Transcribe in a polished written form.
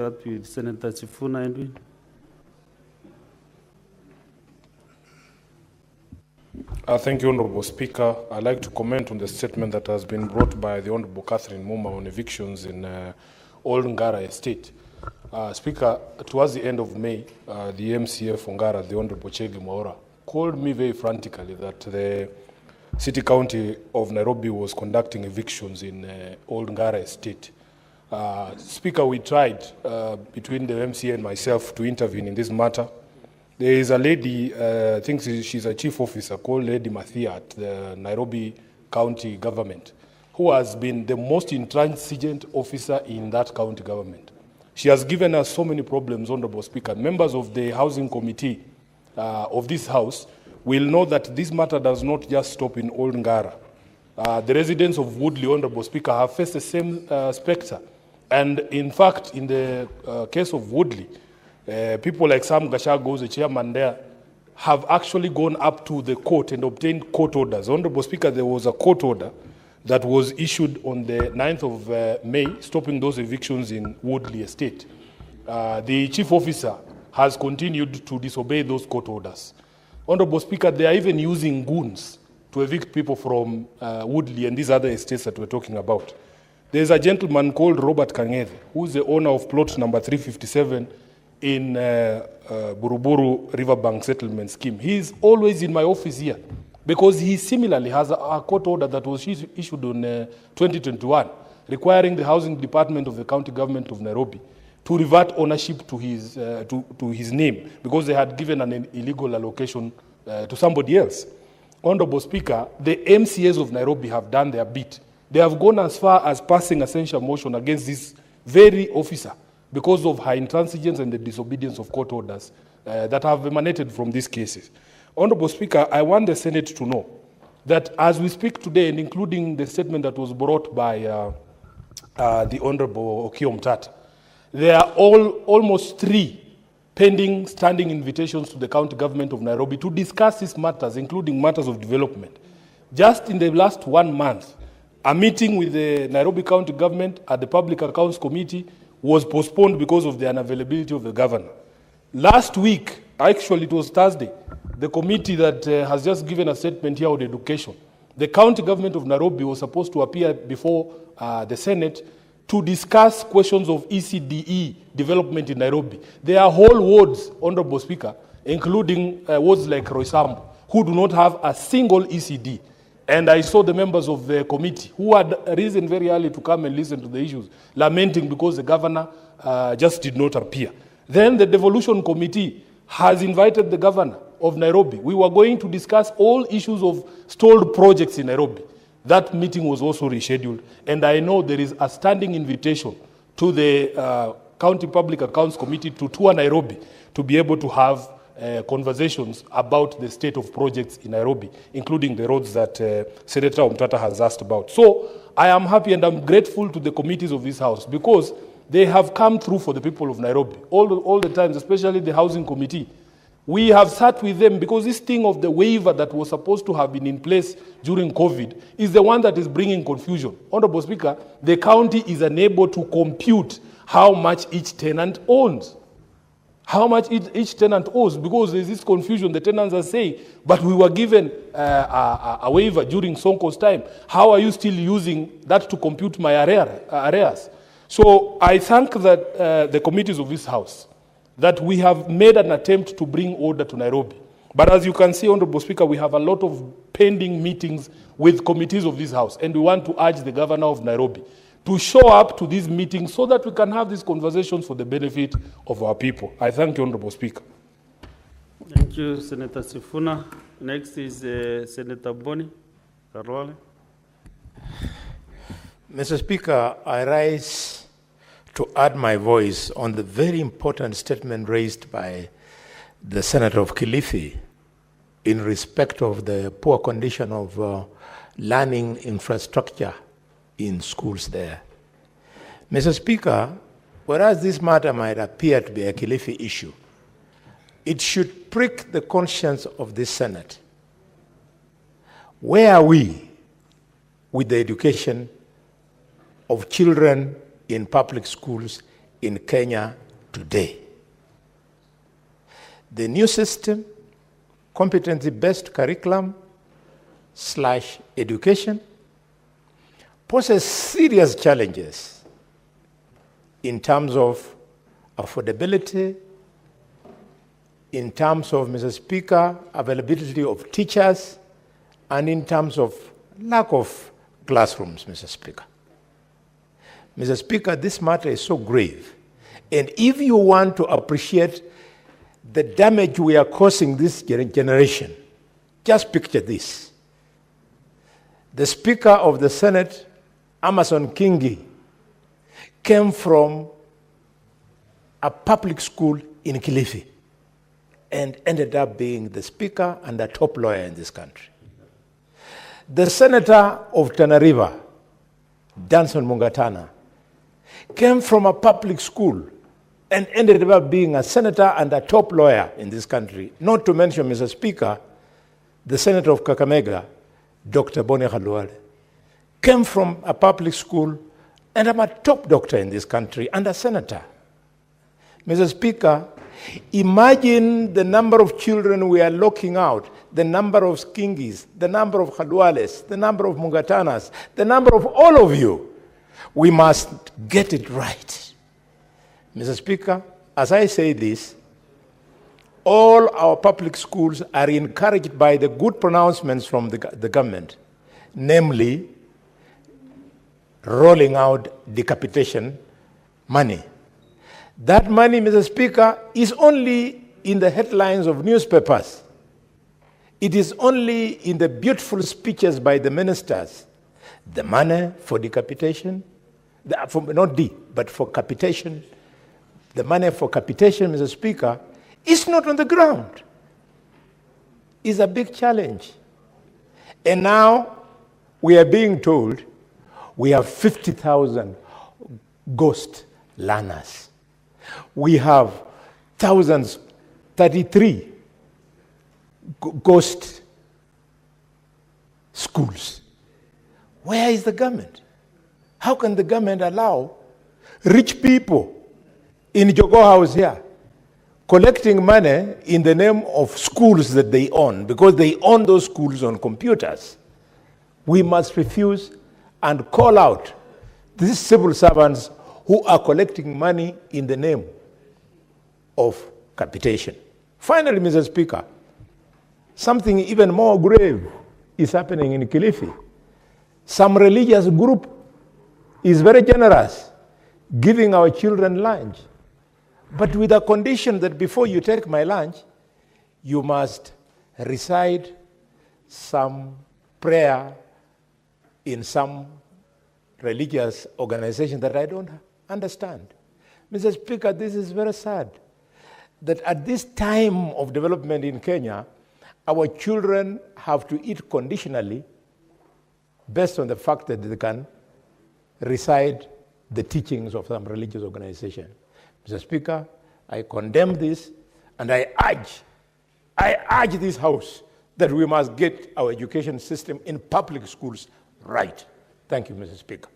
With Senator Sifuna, Edwin. Thank you, Honourable Speaker. I'd like to comment on the statement that has been brought by the Honourable Catherine Muma on evictions in Old Ngara Estate. Speaker, towards the end of May, the MCA for Ngara, the Honourable Chege Mwaura, called me very frantically that the City County of Nairobi was conducting evictions in Old Ngara Estate. Speaker, we tried between the MCA and myself to intervene in this matter. There is a lady, I think she's a chief officer called Lady Mathia at the Nairobi County government, who has been the most intransigent officer in that county government. She has given us so many problems, Honourable Speaker. Members of the housing committee of this house will know that this matter does not just stop in Old Ngara. The residents of Woodley, Honourable Speaker, have faced the same spectre. And in fact, in the case of Woodley, people like Sam Gashago, the chairman there, have actually gone up to the court and obtained court orders. Honourable Speaker, there was a court order that was issued on the 9th of May, stopping those evictions in Woodley Estate. The chief officer has continued to disobey those court orders. Honourable Speaker, they are even using goons to evict people from Woodley and these other estates that we're talking about. There's a gentleman called Robert Kang'ethe, who's the owner of plot number 357 in Buruburu Riverbank Settlement Scheme. He's always in my office here because he similarly has a court order that was issued on 2021 requiring the housing department of the county government of Nairobi to revert ownership to his name because they had given an illegal allocation to somebody else. Honourable Speaker, the MCAs of Nairobi have done their bit. They have gone as far as passing a censure motion against this very officer because of her intransigence and the disobedience of court orders that have emanated from these cases. Honourable Speaker, I want the Senate to know that as we speak today, and including the statement that was brought by the Honourable Okiya Omtatah, there are almost 3 pending standing invitations to the county government of Nairobi to discuss these matters, including matters of development. Just in the last 1 month, a meeting with the Nairobi County government at the Public Accounts Committee was postponed because of the unavailability of the governor. Last week, actually it was Thursday, the committee that has just given a statement here on education, the county government of Nairobi was supposed to appear before the Senate to discuss questions of ECDE development in Nairobi. There are whole wards, Honourable Speaker, including wards like Roysambu, who do not have a single ECD. And I saw the members of the committee who had risen very early to come and listen to the issues, lamenting because the governor just did not appear. Then the devolution committee has invited the governor of Nairobi. We were going to discuss all issues of stalled projects in Nairobi. That meeting was also rescheduled. And I know there is a standing invitation to the County Public Accounts Committee to tour Nairobi to be able to have conversations about the state of projects in Nairobi, including the roads that Senator Omtatah has asked about. So I am happy and I'm grateful to the committees of this house because they have come through for the people of Nairobi all the times, especially the housing committee. We have sat with them because this thing of the waiver that was supposed to have been in place during COVID is the one that is bringing confusion. Honourable Speaker, the county is unable to compute how much each tenant owns. How much each tenant owes, because there's this confusion. The tenants are saying, but we were given a waiver during Sonko's time. How are you still using that to compute my arrears? So I thank that the committees of this house, that we have made an attempt to bring order to Nairobi. But as you can see, Honourable Speaker, we have a lot of pending meetings with committees of this house, and we want to urge the governor of Nairobi to show up to these meetings so that we can have these conversations for the benefit of our people. I thank you, Honourable Speaker. Thank you, Senator Sifuna. Next is Senator Boni Karwale. Mr. Speaker, I rise to add my voice on the very important statement raised by the Senator of Kilifi in respect of the poor condition of learning infrastructure in schools there. Mr. Speaker, whereas this matter might appear to be a Kilifi issue, it should prick the conscience of this Senate. Where are we with the education of children in public schools in Kenya today. The new system, competency-based curriculum / education, poses serious challenges in terms of affordability, in terms of, Mr. Speaker, availability of teachers, and in terms of lack of classrooms, Mr. Speaker. Mr. Speaker, this matter is so grave. And if you want to appreciate the damage we are causing this generation, just picture this. The Speaker of the Senate, Amason Kingi, came from a public school in Kilifi and ended up being the Speaker and a top lawyer in this country. The Senator of Tana River, Danson Mungatana, came from a public school and ended up being a senator and a top lawyer in this country. Not to mention, Mr. Speaker, the Senator of Kakamega, Dr. Boni Khalwale, came from a public school and I'm a top doctor in this country and a senator. Mr. Speaker, imagine the number of children we are locking out, the number of Kingis, the number of Khalwales, the number of Mungatanas, the number of all of you. We must get it right. Mr. Speaker, as I say this, all our public schools are encouraged by the good pronouncements from the government, namely rolling out decapitation money. That money, Mr. Speaker, is only in the headlines of newspapers. It is only in the beautiful speeches by the ministers. The money for decapitation, but for capitation, the money for capitation, Mr. Speaker, is not on the ground. It's a big challenge. And now we are being told we have 50,000 ghost learners. We have thousands, 33 ghost schools. Where is the government? How can the government allow rich people in Jogo House here collecting money in the name of schools that they own, because they own those schools on computers? We must refuse and call out these civil servants who are collecting money in the name of capitation. Finally, Mr. Speaker, something even more grave is happening in Kilifi. Some religious group is very generous, giving our children lunch, but with a condition that before you take my lunch, you must recite some prayer in some religious organization that I don't understand. Mr. Speaker, this is very sad that at this time of development in Kenya, our children have to eat conditionally based on the fact that they can recite the teachings of some religious organization. Mr. Speaker, I condemn this and I urge this House that we must get our education system in public schools right. Thank you, Mr. Speaker.